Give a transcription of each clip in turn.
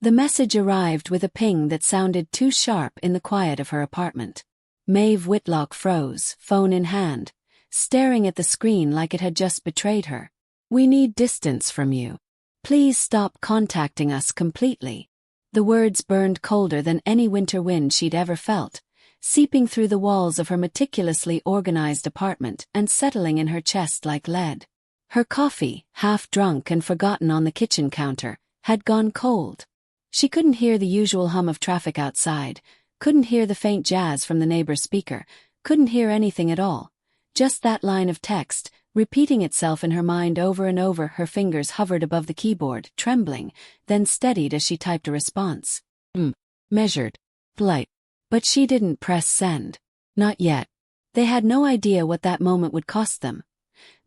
The message arrived with a ping that sounded too sharp in the quiet of her apartment. Maeve Whitlock froze, phone in hand, staring at the screen like it had just betrayed her. "We need distance from you. Please stop contacting us completely." The words burned colder than any winter wind she'd ever felt, seeping through the walls of her meticulously organized apartment and settling in her chest like lead. Her coffee, half drunk and forgotten on the kitchen counter, had gone cold. She couldn't hear the usual hum of traffic outside, couldn't hear the faint jazz from the neighbor's speaker, couldn't hear anything at all. Just that line of text, repeating itself in her mind over and over. Her fingers hovered above the keyboard, trembling, then steadied as she typed a response. Measured. Polite. But she didn't press send. Not yet. They had no idea what that moment would cost them.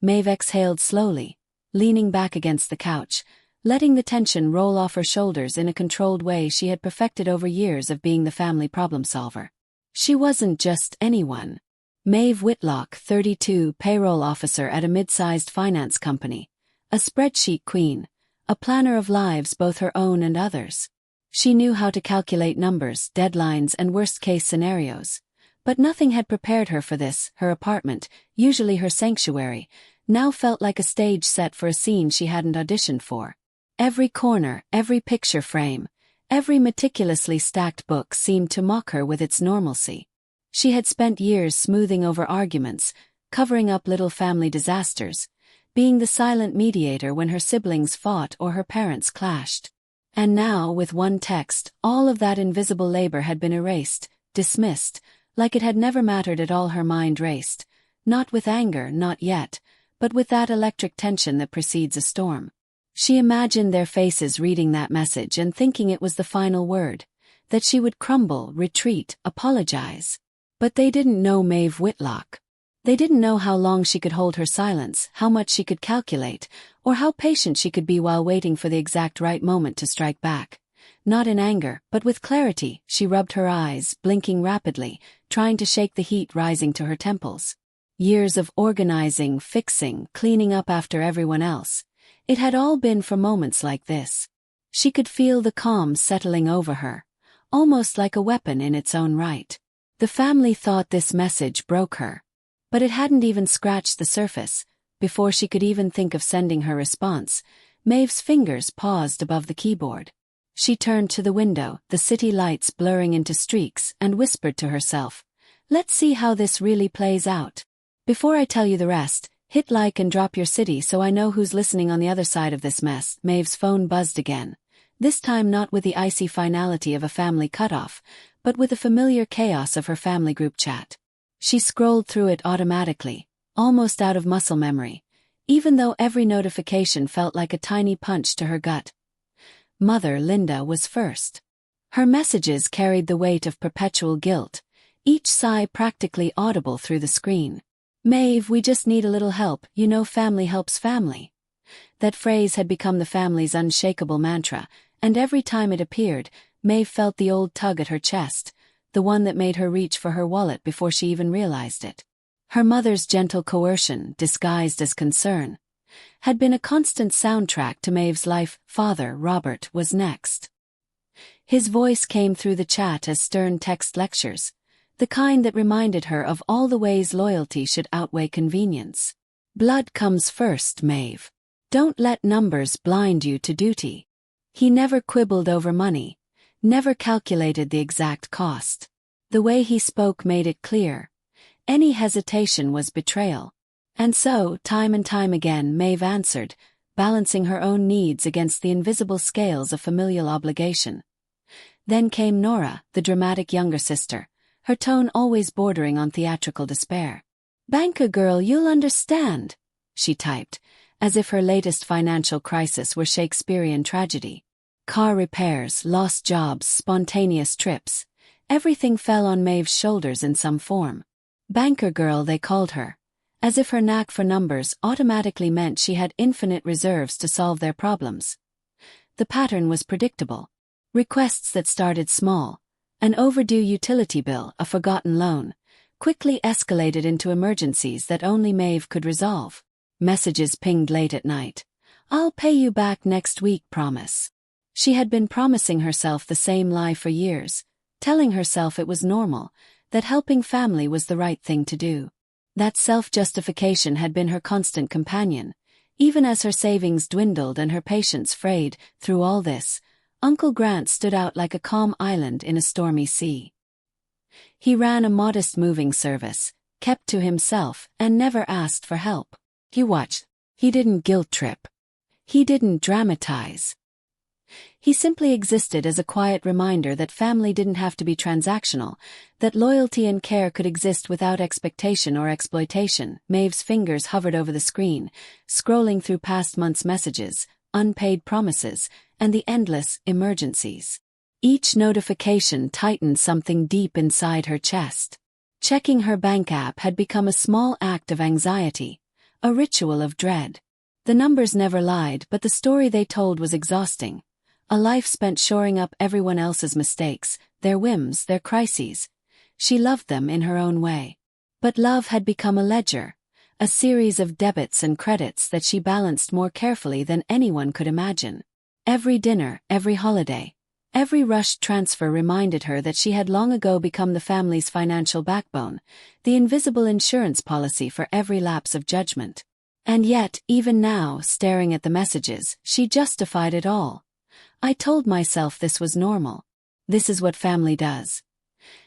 Maeve exhaled slowly, leaning back against the couch, letting the tension roll off her shoulders in a controlled way she had perfected over years of being the family problem solver. She wasn't just anyone. Maeve Whitlock, 32, payroll officer at a mid-sized finance company, a spreadsheet queen, a planner of lives both her own and others. She knew how to calculate numbers, deadlines, and worst-case scenarios. But nothing had prepared her for this. Her apartment, usually her sanctuary, now felt like a stage set for a scene she hadn't auditioned for. Every corner, every picture frame, every meticulously stacked book seemed to mock her with its normalcy. She had spent years smoothing over arguments, covering up little family disasters, being the silent mediator when her siblings fought or her parents clashed. And now, with one text, all of that invisible labor had been erased, dismissed, like it had never mattered at all. Her mind raced, not with anger, not yet, but with that electric tension that precedes a storm. She imagined their faces reading that message and thinking it was the final word, that she would crumble, retreat, apologize. But they didn't know Maeve Whitlock. They didn't know how long she could hold her silence, how much she could calculate, or how patient she could be while waiting for the exact right moment to strike back. Not in anger, but with clarity. She rubbed her eyes, blinking rapidly, trying to shake the heat rising to her temples. Years of organizing, fixing, cleaning up after everyone else. It had all been for moments like this. She could feel the calm settling over her, almost like a weapon in its own right. The family thought this message broke her. But it hadn't even scratched the surface. Before she could even think of sending her response, Maeve's fingers paused above the keyboard. She turned to the window, the city lights blurring into streaks, and whispered to herself, "Let's see how this really plays out. Before I tell you the rest, hit like and drop your city so I know who's listening on the other side of this mess." Maeve's phone buzzed again, this time not with the icy finality of a family cutoff, but with the familiar chaos of her family group chat. She scrolled through it automatically, almost out of muscle memory, even though every notification felt like a tiny punch to her gut. Mother Linda was first. Her messages carried the weight of perpetual guilt, each sigh practically audible through the screen. "Maeve, we just need a little help, you know family helps family." That phrase had become the family's unshakable mantra, and every time it appeared, Maeve felt the old tug at her chest, the one that made her reach for her wallet before she even realized it. Her mother's gentle coercion, disguised as concern, had been a constant soundtrack to Maeve's life. Father, Robert, was next. His voice came through the chat as stern text lectures, the kind that reminded her of all the ways loyalty should outweigh convenience. "Blood comes first, Maeve. Don't let numbers blind you to duty." He never quibbled over money, never calculated the exact cost. The way he spoke made it clear. Any hesitation was betrayal. And so, time and time again, Maeve answered, balancing her own needs against the invisible scales of familial obligation. Then came Nora, the dramatic younger sister, her tone always bordering on theatrical despair. "Banker girl, you'll understand," she typed, as if her latest financial crisis were Shakespearean tragedy. Car repairs, lost jobs, spontaneous trips. Everything fell on Maeve's shoulders in some form. Banker girl, they called her, as if her knack for numbers automatically meant she had infinite reserves to solve their problems. The pattern was predictable. Requests that started small, an overdue utility bill, a forgotten loan, quickly escalated into emergencies that only Maeve could resolve. Messages pinged late at night. "I'll pay you back next week, promise." She had been promising herself the same lie for years, telling herself it was normal, that helping family was the right thing to do. That self-justification had been her constant companion. Even as her savings dwindled and her patience frayed, through all this, Uncle Grant stood out like a calm island in a stormy sea. He ran a modest moving service, kept to himself, and never asked for help. He watched. He didn't guilt-trip. He didn't dramatize. He simply existed as a quiet reminder that family didn't have to be transactional, that loyalty and care could exist without expectation or exploitation. Maeve's fingers hovered over the screen, scrolling through past months' messages, unpaid promises, and the endless emergencies. Each notification tightened something deep inside her chest. Checking her bank app had become a small act of anxiety, a ritual of dread. The numbers never lied, but the story they told was exhausting. A life spent shoring up everyone else's mistakes, their whims, their crises. She loved them in her own way. But love had become a ledger, a series of debits and credits that she balanced more carefully than anyone could imagine. Every dinner, every holiday, every rushed transfer reminded her that she had long ago become the family's financial backbone, the invisible insurance policy for every lapse of judgment. And yet, even now, staring at the messages, she justified it all. I told myself this was normal. This is what family does.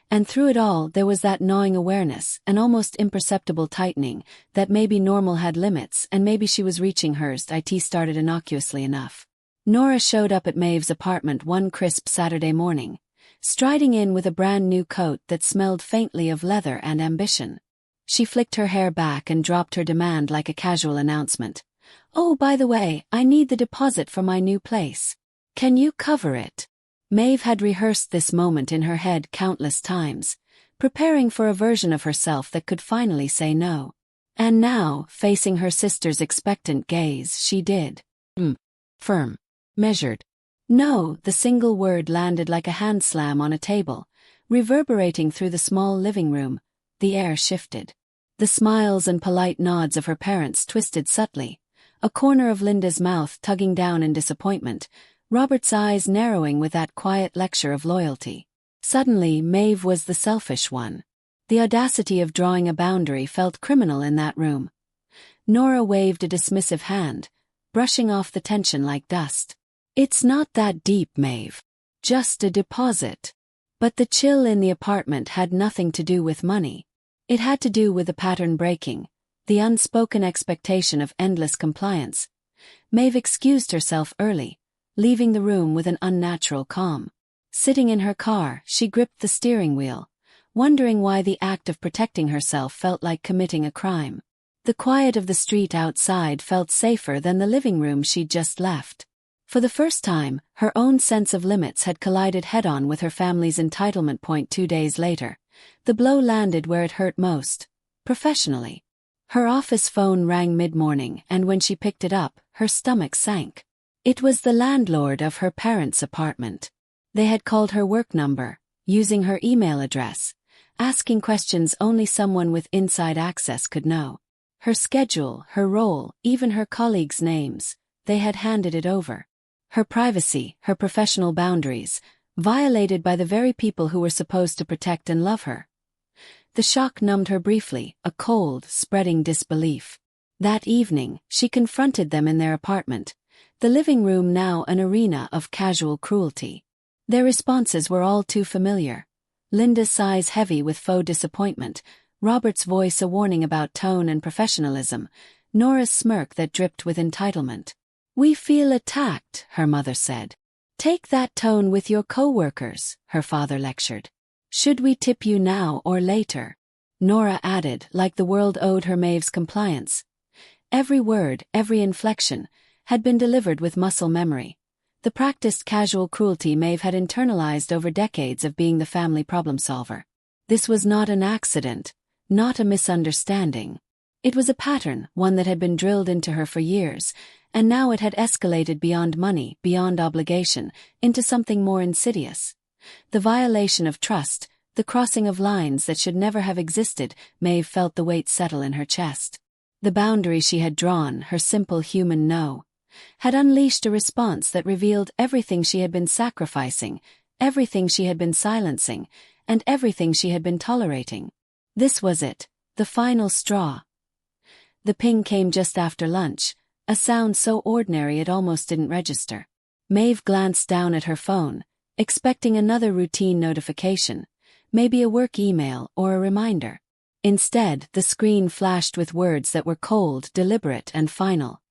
And through it all there was that gnawing awareness, an almost imperceptible tightening, that maybe normal had limits and maybe she was reaching hers. It started innocuously enough. Nora showed up at Maeve's apartment one crisp Saturday morning, striding in with a brand new coat that smelled faintly of leather and ambition. She flicked her hair back and dropped her demand like a casual announcement. "Oh, by the way, I need the deposit for my new place. Can you cover it?" Maeve had rehearsed this moment in her head countless times, preparing for a version of herself that could finally say no. And now, facing her sister's expectant gaze, she did. Firm. Measured. No, the single word landed like a hand slam on a table, reverberating through the small living room. The air shifted. The smiles and polite nods of her parents twisted subtly, a corner of Linda's mouth tugging down in disappointment, Robert's eyes narrowing with that quiet lecture of loyalty. Suddenly, Maeve was the selfish one. The audacity of drawing a boundary felt criminal in that room. Nora waved a dismissive hand, brushing off the tension like dust. "It's not that deep, Maeve. Just a deposit." But the chill in the apartment had nothing to do with money. It had to do with the pattern breaking, the unspoken expectation of endless compliance. Maeve excused herself early, leaving the room with an unnatural calm. Sitting in her car, she gripped the steering wheel, wondering why the act of protecting herself felt like committing a crime. The quiet of the street outside felt safer than the living room she'd just left. For the first time, her own sense of limits had collided head-on with her family's entitlement point 2 days later. The blow landed where it hurt most, professionally. Her office phone rang mid-morning, and when she picked it up, her stomach sank. It was the landlord of her parents' apartment. They had called her work number, using her email address, asking questions only someone with inside access could know. Her schedule, her role, even her colleagues' names, they had handed it over. Her privacy, her professional boundaries, violated by the very people who were supposed to protect and love her. The shock numbed her briefly, a cold, spreading disbelief. That evening, she confronted them in their apartment, the living room now an arena of casual cruelty. Their responses were all too familiar. Linda's sighs heavy with faux disappointment, Robert's voice a warning about tone and professionalism, Nora's smirk that dripped with entitlement. "We feel attacked," her mother said. "Take that tone with your co-workers," her father lectured. "Should we tip you now or later?" Nora added, like the world owed her Maeve's compliance. Every word, every inflection, had been delivered with muscle memory. The practiced casual cruelty Maeve had internalized over decades of being the family problem solver. This was not an accident, not a misunderstanding. It was a pattern, one that had been drilled into her for years, and now it had escalated beyond money, beyond obligation, into something more insidious. The violation of trust, the crossing of lines that should never have existed. Maeve felt the weight settle in her chest. The boundary she had drawn, her simple human no. had unleashed a response that revealed everything she had been sacrificing, everything she had been silencing, and everything she had been tolerating. This was it, the final straw. The ping came just after lunch, a sound so ordinary it almost didn't register. Maeve glanced down at her phone, expecting another routine notification, maybe a work email or a reminder. Instead, the screen flashed with words that were cold, deliberate, and final.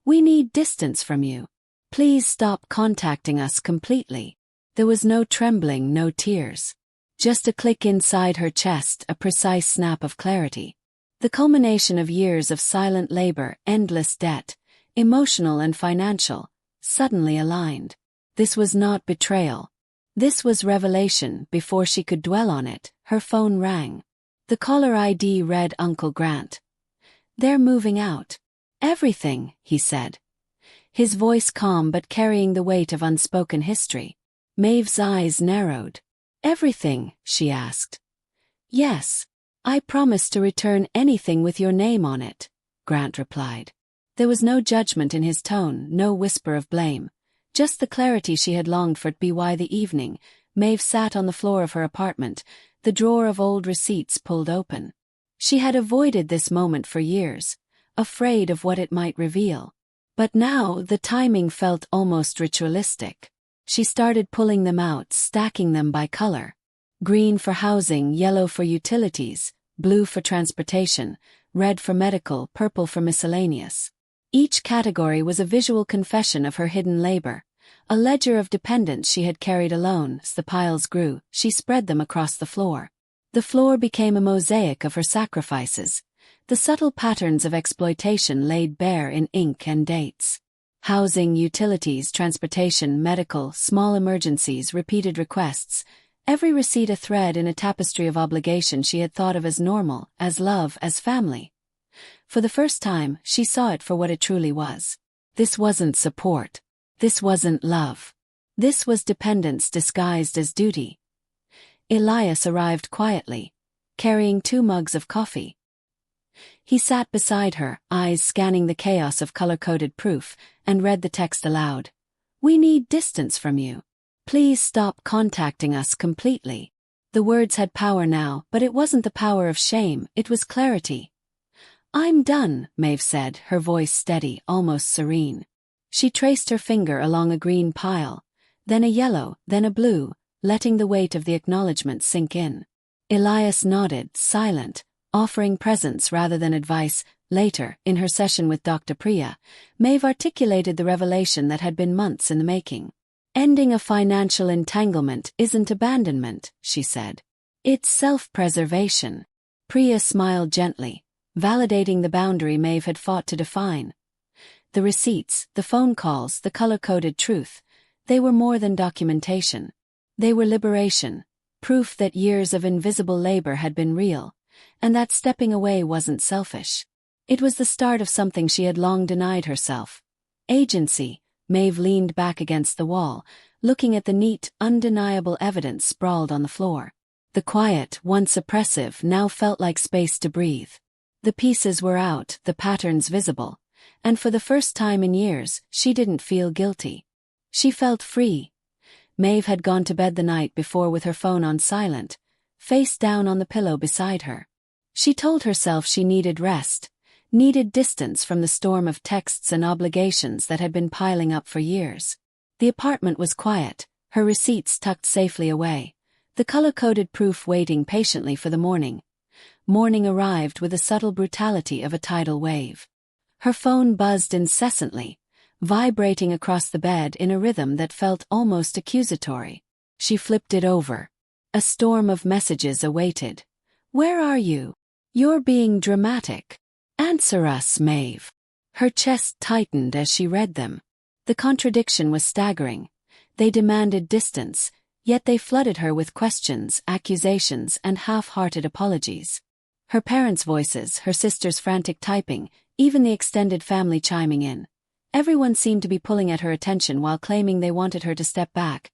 "We need distance from you. Please stop contacting us completely." There was no trembling, no tears. Just a click inside her chest, a precise snap of clarity. The culmination of years of silent labor, endless debt, emotional and financial, suddenly aligned. This was not betrayal. This was revelation. Before she could dwell on it, her phone rang. The caller ID read Uncle Grant. "They're moving out." "Everything," he said. His voice calm but carrying the weight of unspoken history. Maeve's eyes narrowed. "Everything?" she asked. "Yes. I promise to return anything with your name on it," Grant replied. There was no judgment in his tone, no whisper of blame. Just the clarity she had longed for. By the evening, Maeve sat on the floor of her apartment, the drawer of old receipts pulled open. She had avoided this moment for years, afraid of what it might reveal. But now the timing felt almost ritualistic. She started pulling them out, stacking them by color. Green for housing, yellow for utilities, blue for transportation, red for medical, purple for miscellaneous. Each category was a visual confession of her hidden labor, a ledger of dependence she had carried alone. As the piles grew, she spread them across the floor. The floor became a mosaic of her sacrifices, the subtle patterns of exploitation laid bare in ink and dates. Housing, utilities, transportation, medical, small emergencies, repeated requests, every receipt a thread in a tapestry of obligation she had thought of as normal, as love, as family. For the first time, she saw it for what it truly was. This wasn't support. This wasn't love. This was dependence disguised as duty. Elias arrived quietly, carrying 2 mugs of coffee. He sat beside her, eyes scanning the chaos of color-coded proof, and read the text aloud. "We need distance from you. Please stop contacting us completely." The words had power now, but it wasn't the power of shame, it was clarity. "I'm done," Maeve said, her voice steady, almost serene. She traced her finger along a green pile, then a yellow, then a blue, letting the weight of the acknowledgement sink in. Elias nodded, silent, offering presence rather than advice. Later, in her session with Dr. Priya, Maeve articulated the revelation that had been months in the making. "Ending a financial entanglement isn't abandonment," she said. "It's self-preservation." Priya smiled gently, validating the boundary Maeve had fought to define. The receipts, the phone calls, the color-coded truth, they were more than documentation. They were liberation, proof that years of invisible labor had been real, and that stepping away wasn't selfish. It was the start of something she had long denied herself. Agency. Maeve leaned back against the wall, looking at the neat, undeniable evidence sprawled on the floor. The quiet, once oppressive, now felt like space to breathe. The pieces were out, the patterns visible, and for the first time in years, she didn't feel guilty. She felt free. Maeve had gone to bed the night before with her phone on silent, face down on the pillow beside her. She told herself she needed rest, needed distance from the storm of texts and obligations that had been piling up for years. The apartment was quiet, her receipts tucked safely away, the color-coded proof waiting patiently for the morning. Morning arrived with the subtle brutality of a tidal wave. Her phone buzzed incessantly, vibrating across the bed in a rhythm that felt almost accusatory. She flipped it over. A storm of messages awaited. "Where are you? You're being dramatic. Answer us, Maeve." Her chest tightened as she read them. The contradiction was staggering. They demanded distance, yet they flooded her with questions, accusations, and half-hearted apologies. Her parents' voices, her sister's frantic typing, even the extended family chiming in. Everyone seemed to be pulling at her attention while claiming they wanted her to step back.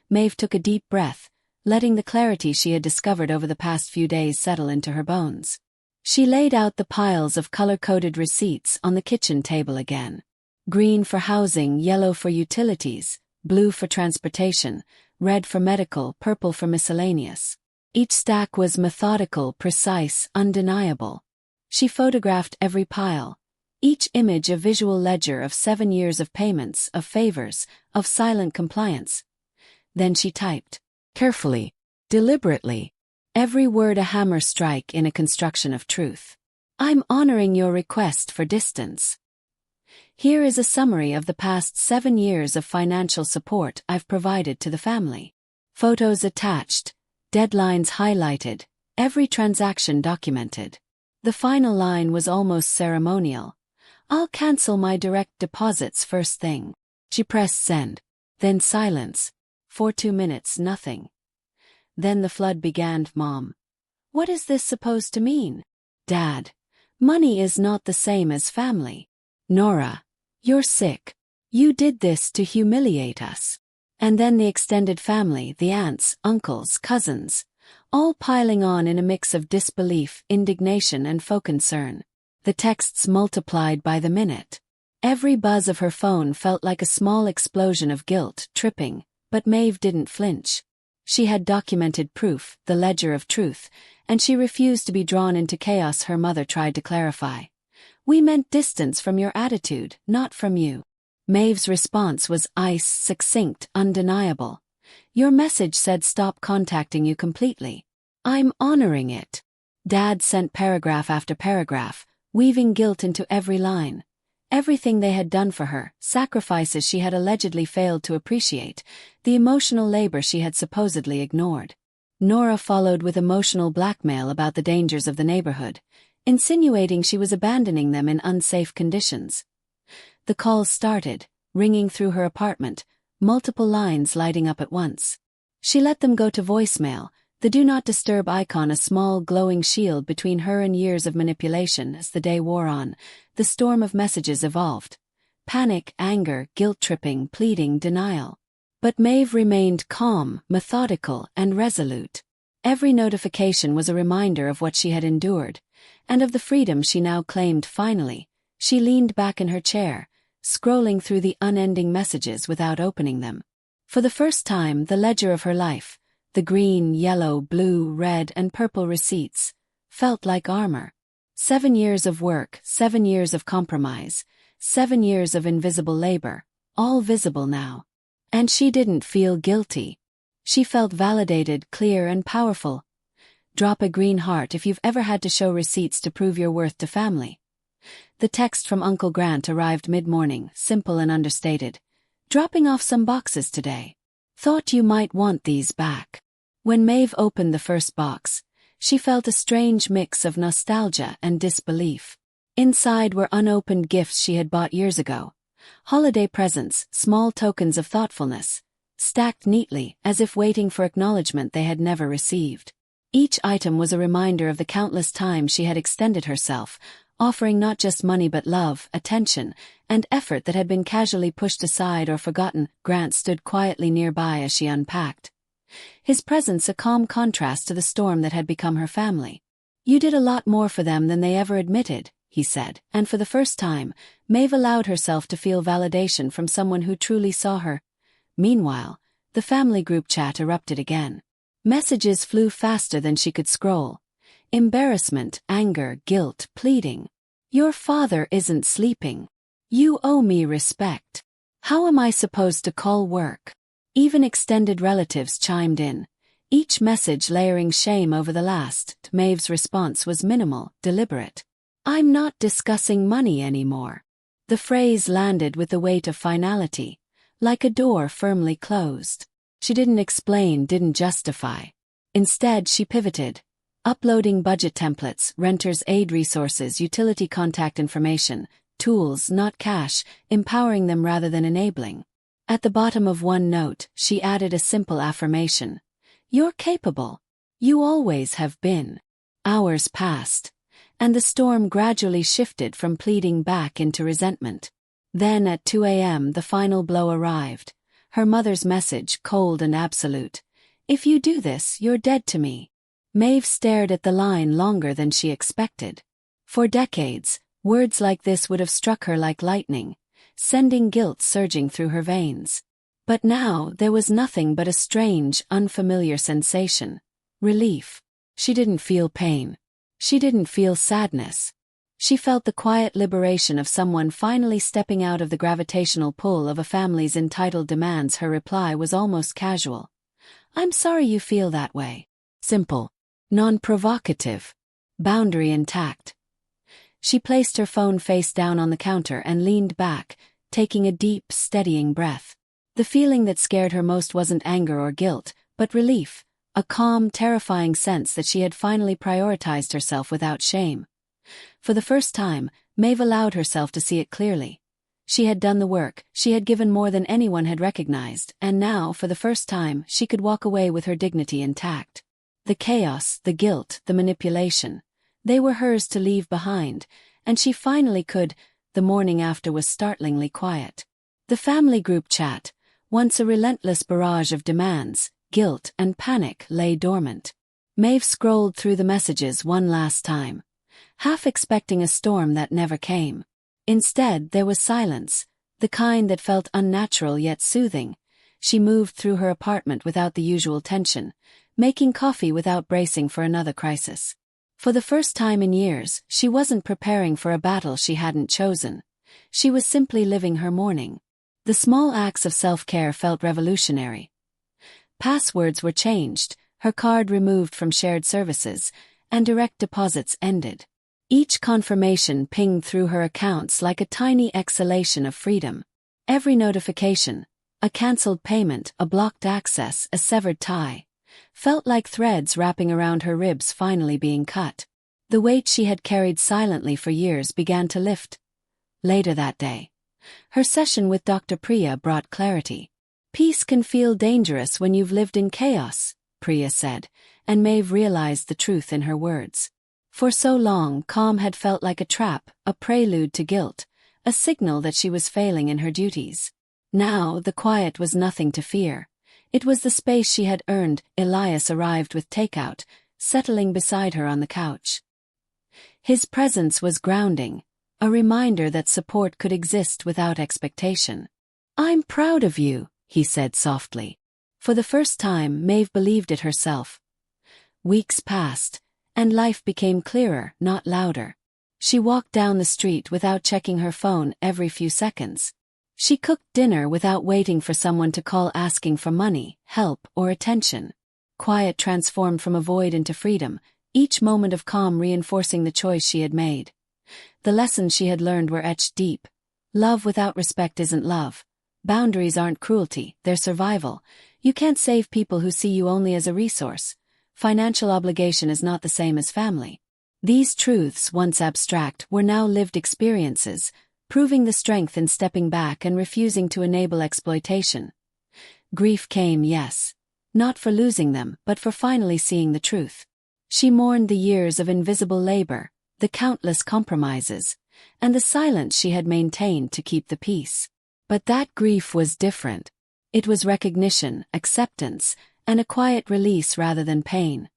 Maeve took a deep breath, letting the clarity she had discovered over the past few days settle into her bones. She laid out the piles of color-coded receipts on the kitchen table again. Green for housing, yellow for utilities, blue for transportation, red for medical, purple for miscellaneous. Each stack was methodical, precise, undeniable. She photographed every pile, each image a visual ledger of 7 years of payments, of favors, of silent compliance. Then she typed, carefully, deliberately, every word a hammer strike in a construction of truth. I'm honoring your request for distance. Here is a summary of the past 7 years of financial support I've provided to the family. Photos attached, deadlines highlighted, every transaction documented. The final line was almost ceremonial. I'll cancel my direct deposits first thing. She pressed send. Then silence. For 2 minutes, nothing. Then the flood began. Mom. What is this supposed to mean? Dad. Money is not the same as family. Nora. You're sick. You did this to humiliate us. And then the extended family, the aunts, uncles, cousins, all piling on in a mix of disbelief, indignation and faux concern. The texts multiplied by the minute. Every buzz of her phone felt like a small explosion of guilt, tripping, but Maeve didn't flinch. She had documented proof, the ledger of truth, and she refused to be drawn into chaos. Her mother tried to clarify. We meant distance from your attitude, not from you. Maeve's response was ice, succinct, undeniable. Your message said stop contacting you completely. I'm honoring it. Dad sent paragraph after paragraph, weaving guilt into every line. Everything they had done for her, sacrifices she had allegedly failed to appreciate, the emotional labor she had supposedly ignored. Nora followed with emotional blackmail about the dangers of the neighborhood, insinuating she was abandoning them in unsafe conditions. The calls started, ringing through her apartment, multiple lines lighting up at once. She let them go to voicemail, the do not disturb icon a small glowing shield between her and years of manipulation. As the day wore on, the storm of messages evolved. Panic, anger, guilt-tripping, pleading, denial. But Maeve remained calm, methodical, and resolute. Every notification was a reminder of what she had endured, and of the freedom she now claimed. Finally, she leaned back in her chair, scrolling through the unending messages without opening them. For the first time, the ledger of her life, the green, yellow, blue, red, and purple receipts, felt like armor. 7 years of work, 7 years of compromise, 7 years of invisible labor, all visible now. And she didn't feel guilty. She felt validated, clear, and powerful. Drop a green heart if you've ever had to show receipts to prove your worth to family. The text from Uncle Grant arrived mid-morning, simple and understated. Dropping off some boxes today. Thought you might want these back. When Maeve opened the first box, she felt a strange mix of nostalgia and disbelief. Inside were unopened gifts she had bought years ago. Holiday presents, small tokens of thoughtfulness, stacked neatly, as if waiting for acknowledgement they had never received. Each item was a reminder of the countless times she had extended herself, offering not just money but love, attention, and effort that had been casually pushed aside or forgotten. Grant stood quietly nearby as she unpacked. His presence a calm contrast to the storm that had become her family. You did a lot more for them than they ever admitted, he said, and for the first time, Maeve allowed herself to feel validation from someone who truly saw her. Meanwhile, the family group chat erupted again. Messages flew faster than she could scroll. Embarrassment, anger, guilt, pleading. Your father isn't sleeping. You owe me respect. How am I supposed to call work? Even extended relatives chimed in, each message layering shame over the last. Maeve's response was minimal, deliberate. I'm not discussing money anymore. The phrase landed with the weight of finality, like a door firmly closed. She didn't explain, didn't justify. Instead, she pivoted, uploading budget templates, renter's aid resources, utility contact information, tools, not cash, empowering them rather than enabling. At the bottom of one note, she added a simple affirmation. You're capable. You always have been. Hours passed, and the storm gradually shifted from pleading back into resentment. Then at 2 a.m. the final blow arrived. Her mother's message, cold and absolute. If you do this, you're dead to me. Maeve stared at the line longer than she expected. For decades, words like this would have struck her like lightning, sending guilt surging through her veins. But now there was nothing but a strange, unfamiliar sensation. Relief. She didn't feel pain. She didn't feel sadness. She felt the quiet liberation of someone finally stepping out of the gravitational pull of a family's entitled demands. Her reply was almost casual. "I'm sorry you feel that way." Simple. Non-provocative. Boundary intact. She placed her phone face down on the counter and leaned back, taking a deep, steadying breath. The feeling that scared her most wasn't anger or guilt, but relief, a calm, terrifying sense that she had finally prioritized herself without shame. For the first time, Maeve allowed herself to see it clearly. She had done the work, she had given more than anyone had recognized, and now, for the first time, she could walk away with her dignity intact. The chaos, the guilt, the manipulation, they were hers to leave behind, and she finally could. The morning after was startlingly quiet. The family group chat, once a relentless barrage of demands, guilt, and panic, lay dormant. Maeve scrolled through the messages one last time, half expecting a storm that never came. Instead, there was silence, the kind that felt unnatural yet soothing. She moved through her apartment without the usual tension, making coffee without bracing for another crisis. For the first time in years, she wasn't preparing for a battle she hadn't chosen. She was simply living her morning. The small acts of self-care felt revolutionary. Passwords were changed, her card removed from shared services, and direct deposits ended. Each confirmation pinged through her accounts like a tiny exhalation of freedom. Every notification, a cancelled payment, a blocked access, a severed tie, felt like threads wrapping around her ribs finally being cut. The weight she had carried silently for years began to lift. Later that day, her session with Dr. Priya brought clarity. "Peace can feel dangerous when you've lived in chaos," Priya said, and Maeve realized the truth in her words. For so long, calm had felt like a trap, a prelude to guilt, a signal that she was failing in her duties. Now, the quiet was nothing to fear. It was the space she had earned. Elias arrived with takeout, settling beside her on the couch. His presence was grounding, a reminder that support could exist without expectation. "I'm proud of you," he said softly. For the first time, Maeve believed it herself. Weeks passed, and life became clearer, not louder. She walked down the street without checking her phone every few seconds. She cooked dinner without waiting for someone to call asking for money, help, or attention. Quiet transformed from a void into freedom, each moment of calm reinforcing the choice she had made. The lessons she had learned were etched deep. Love without respect isn't love. Boundaries aren't cruelty, they're survival. You can't save people who see you only as a resource. Financial obligation is not the same as family. These truths, once abstract, were now lived experiences, proving the strength in stepping back and refusing to enable exploitation. Grief came, yes. Not for losing them, but for finally seeing the truth. She mourned the years of invisible labor, the countless compromises, and the silence she had maintained to keep the peace. But that grief was different. It was recognition, acceptance, and a quiet release rather than pain.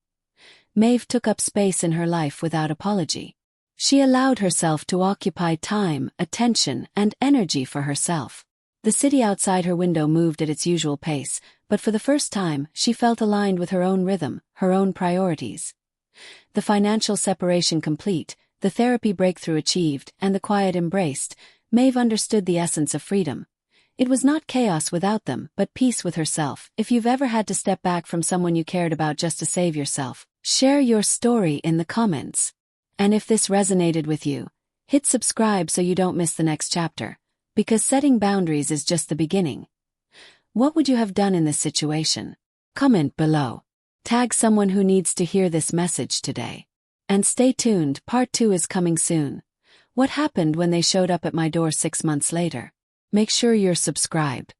Maeve took up space in her life without apology. She allowed herself to occupy time, attention, and energy for herself. The city outside her window moved at its usual pace, but for the first time, she felt aligned with her own rhythm, her own priorities. The financial separation complete, the therapy breakthrough achieved, and the quiet embraced, Maeve understood the essence of freedom. It was not chaos without them, but peace with herself. If you've ever had to step back from someone you cared about just to save yourself, share your story in the comments. And if this resonated with you, hit subscribe so you don't miss the next chapter, because setting boundaries is just the beginning. What would you have done in this situation? Comment below. Tag someone who needs to hear this message today. And stay tuned, part 2 is coming soon. What happened when they showed up at my door 6 months later? Make sure you're subscribed.